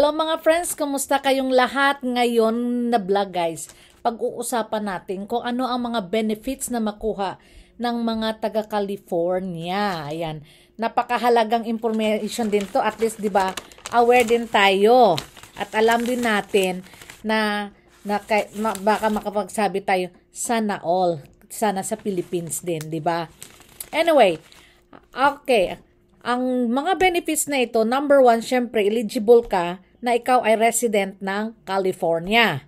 Hello mga friends, kumusta kayong lahat ngayon na vlog guys? Pag-uusapan natin kung ano ang mga benefits na makuha ng mga taga California. Ayan, napakahalagang information din to, at least 'di ba? Aware din tayo at alam din natin na baka makapagsabi tayo sana all, sana sa Philippines din, 'di ba? Anyway, okay. Ang mga benefits na ito, number 1, syempre, eligible ka na ikaw ay resident ng California.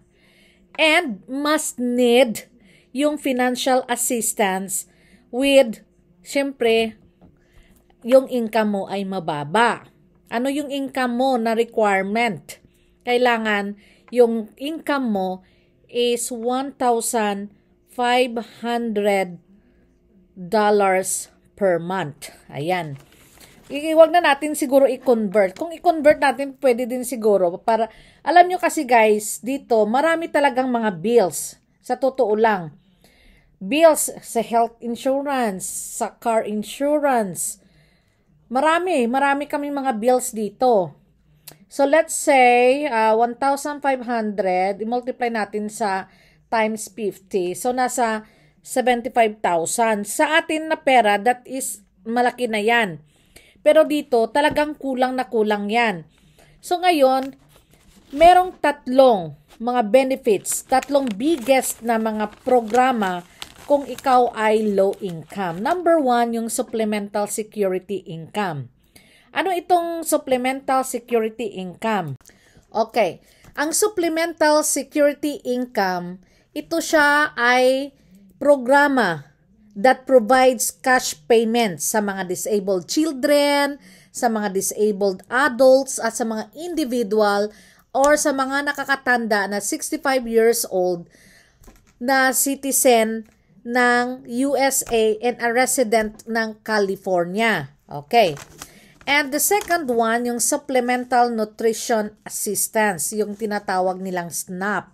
And must need yung financial assistance with, syempre, yung income mo ay mababa. Ano yung income mo na requirement? Kailangan yung income mo is $1,500 per month. Ayan. Huwag na natin siguro i-convert. Kung i-convert natin, pwede din siguro. Para, alam nyo kasi guys, dito, marami talagang mga bills. Sa totoo lang. Bills sa health insurance, sa car insurance. Marami kami mga bills dito. So, let's say, 1,500, i-multiply natin sa times 50. So, nasa 75,000. Sa atin na pera, that is, malaki na yan. Pero dito, talagang kulang na kulang yan. So ngayon, merong tatlong mga benefits, tatlong biggest na mga programa kung ikaw ay low income. Number 1, yung supplemental security income. Ano itong supplemental security income? Okay, ang supplemental security income, ito siya ay programa that provides cash payments sa mga disabled children, sa mga disabled adults, at sa mga individual or sa mga nakakatanda na 65 years old na citizen ng USA and a resident ng California. Okay. And the second one, yung supplemental nutrition assistance, yung tinatawag nilang SNAP.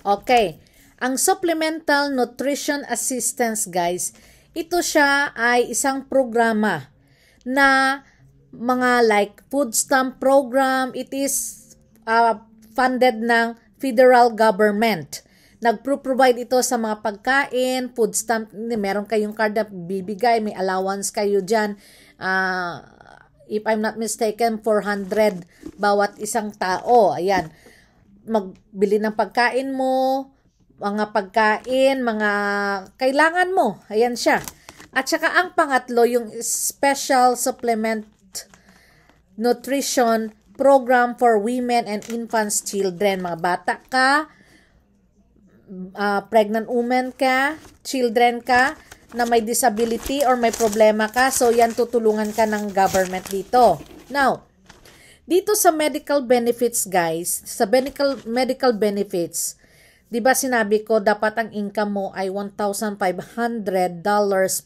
Okay. Ang supplemental nutrition assistance guys, ito siya ay isang programa na mga like food stamp program. It is funded ng federal government. Nagpro-provide ito sa mga pagkain, food stamp, meron kayong card na bibigay, may allowance kayo dyan. If I'm not mistaken, 400 bawat isang tao. Ayan, magbili ng pagkain mo, mga pagkain, mga kailangan mo. Ayan siya. At saka ang pangatlo, yung special supplement nutrition program for women and infants children. Mga bata ka, pregnant woman ka, children ka, na may disability or may problema ka. So, yan tutulungan ka ng government dito. Now, dito sa medical benefits guys, sa medical benefits, di ba sinabi ko, dapat ang income mo ay $1,500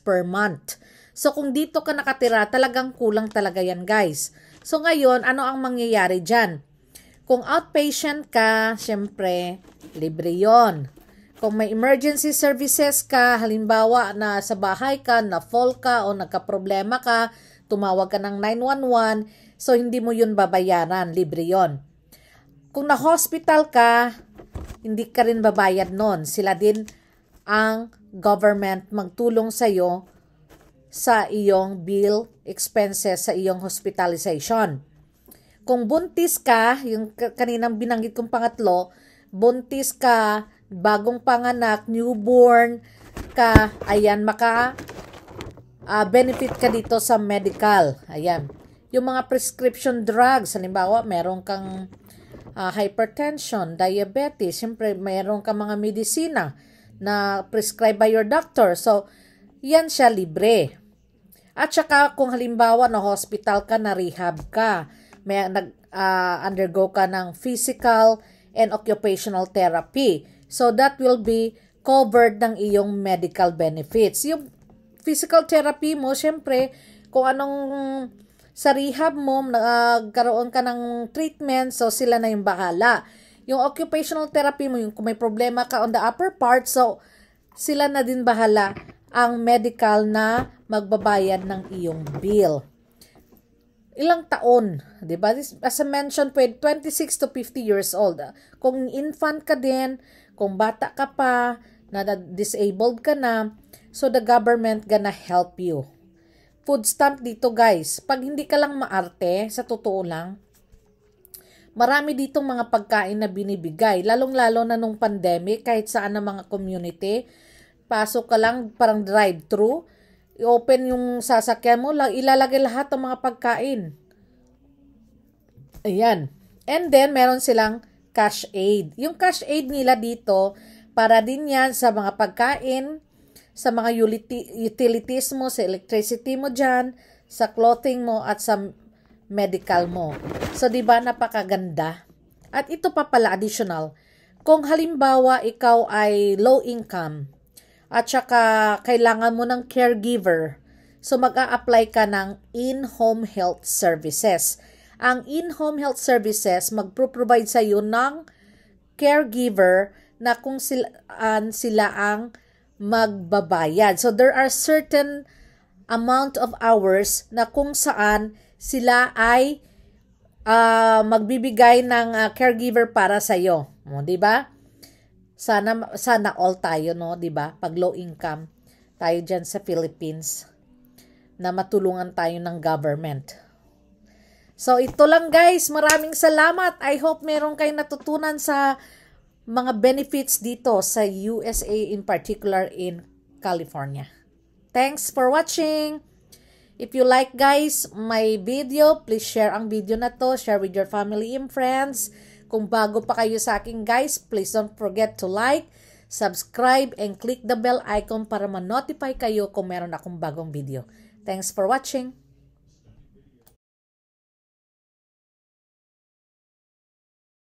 per month. So, kung dito ka nakatira, talagang kulang talaga yan, guys. So, ngayon, ano ang mangyayari dyan? Kung outpatient ka, syempre, libre yon. Kung may emergency services ka, halimbawa na sa bahay ka, na-fall ka o nagka-problema ka, tumawag ka ng 911, so hindi mo yun babayaran, libre yon. Kung na-hospital ka, hindi ka rin babayad nun. Sila din ang government magtulong sa iyo sa iyong bill expenses, sa iyong hospitalization. Kung buntis ka, yung kaninang binanggit kong pangatlo, buntis ka, bagong panganak, newborn ka, ayan, benefit ka dito sa medical. Ayan. Yung mga prescription drugs, halimbawa, meron kang hypertension, diabetes, siyempre mayroon ka mga medisina na prescribed by your doctor. So, yan siya libre. At saka kung halimbawa na hospital ka, na rehab ka, may undergo ka ng physical and occupational therapy. So, that will be covered ng iyong medical benefits. Yung physical therapy mo, siyempre, kung anong sa rehab mo, nagkaroon ka ng treatment, so sila na yung bahala. Yung occupational therapy mo, yung kung may problema ka on the upper part, so sila na din bahala ang medical na magbabayad ng iyong bill. ilang taon, 'di ba? As I mentioned, 26 to 50 years old. Kung infant ka din, kung bata ka pa, na disabled ka na, so the government gonna help you. Food stamp dito, guys. Pag hindi ka lang maarte, sa totoo lang, marami ditong mga pagkain na binibigay, lalong-lalo na nung pandemic, kahit saan na mga community, pasok ka lang parang drive-thru, i-open yung sasakyan mo, ilalagay lahat ng mga pagkain. Ayan. And then, meron silang cash aid. Yung cash aid nila dito, para din yan sa mga pagkain, sa mga utilities mo, sa electricity mo dyan, sa clothing mo, at sa medical mo. So, di ba napakaganda? At ito pa pala additional. Kung halimbawa, ikaw ay low income, at saka kailangan mo ng caregiver, so mag-a-apply ka ng in-home health services. Ang in-home health services magpro-provide sa iyo ng caregiver na kung sila ang magbabayad. So there are certain amount of hours na kung saan sila ay magbibigay ng caregiver para sa iyo, di ba? Sana all tayo, no, 'di ba? Pag low income tayo diyan sa Philippines, na matulungan tayo ng government. So ito lang, guys, maraming salamat. I hope meron kayong natutunan sa mga benefits dito sa USA, in particular in California. Thanks for watching. If you like, guys, my video, please share ang video na to, share with your family and friends. Kung bago pa kayo sa akin, guys, please don't forget to like, subscribe, and click the bell icon para ma-notify kayo kung meron akong bagong video. Thanks for watching!